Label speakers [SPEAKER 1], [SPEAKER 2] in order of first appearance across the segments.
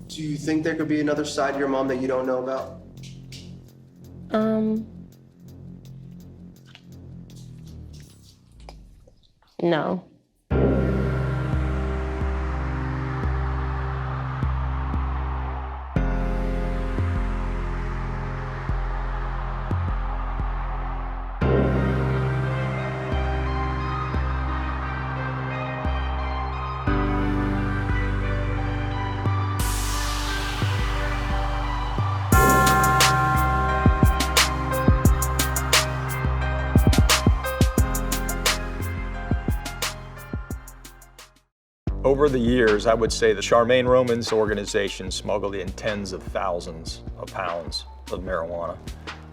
[SPEAKER 1] Do you think there could be another side to your mom that you don't know about?
[SPEAKER 2] No.
[SPEAKER 3] Over the years, I would say the Charmaine Roman's organization smuggled in tens of thousands of pounds of marijuana.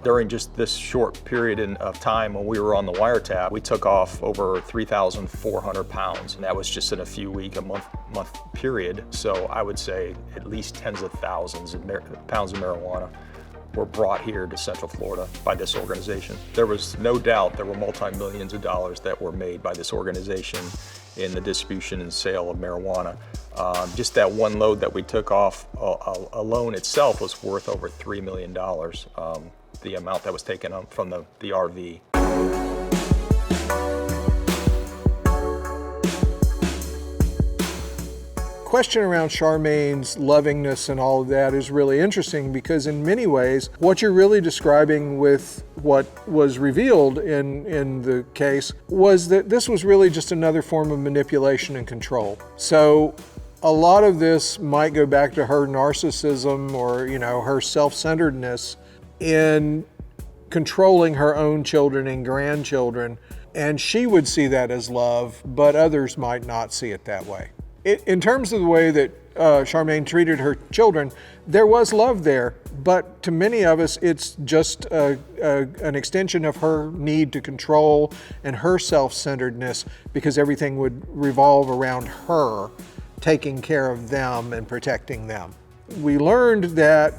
[SPEAKER 3] During just this short period of time when we were on the wiretap, we took off over 3,400 pounds, and that was just in a month period. So I would say at least tens of thousands of pounds of marijuana were brought here to Central Florida by this organization. There was no doubt there were multi-millions of dollars that were made by this organization in the distribution and sale of marijuana. Just that one load that we took off alone itself was worth over $3 million, the amount that was taken from the RV.
[SPEAKER 4] Question around Charmaine's lovingness and all of that is really interesting, because in many ways what you're really describing with what was revealed in the case was that this was really just another form of manipulation and control. So a lot of this might go back to her narcissism or, her self-centeredness in controlling her own children and grandchildren, and she would see that as love, but others might not see it that way. In terms of the way that Charmaine treated her children, there was love there, but to many of us, it's just an extension of her need to control and her self-centeredness, because everything would revolve around her taking care of them and protecting them. We learned that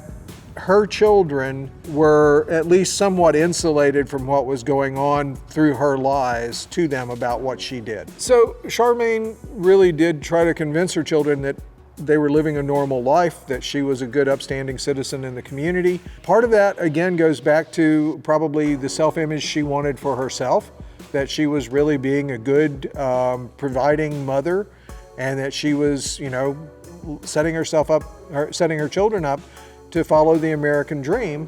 [SPEAKER 4] her children were at least somewhat insulated from what was going on through her lies to them about what she did. So Charmaine really did try to convince her children that they were living a normal life, that she was a good upstanding citizen in the community. Part of that, again, goes back to probably the self-image she wanted for herself, that she was really being a good providing mother, and that she was, setting her children up to follow the American dream.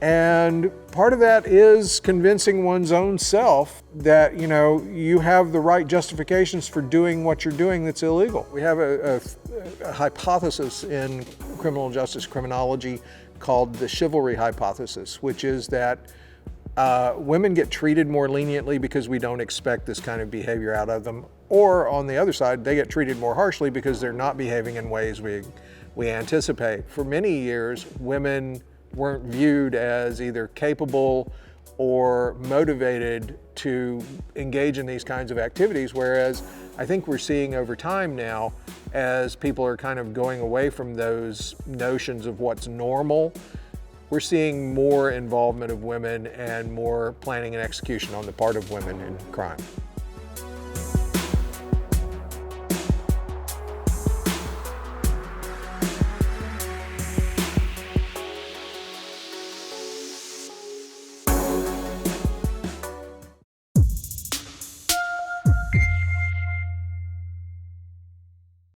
[SPEAKER 4] And part of that is convincing one's own self that, you have the right justifications for doing what you're doing that's illegal. We have a hypothesis in criminal justice criminology called the chivalry hypothesis, which is that women get treated more leniently because we don't expect this kind of behavior out of them. Or on the other side, they get treated more harshly because they're not behaving in ways we anticipate. For many years, women weren't viewed as either capable or motivated to engage in these kinds of activities, whereas I think we're seeing over time now, as people are kind of going away from those notions of what's normal, we're seeing more involvement of women and more planning and execution on the part of women in crime.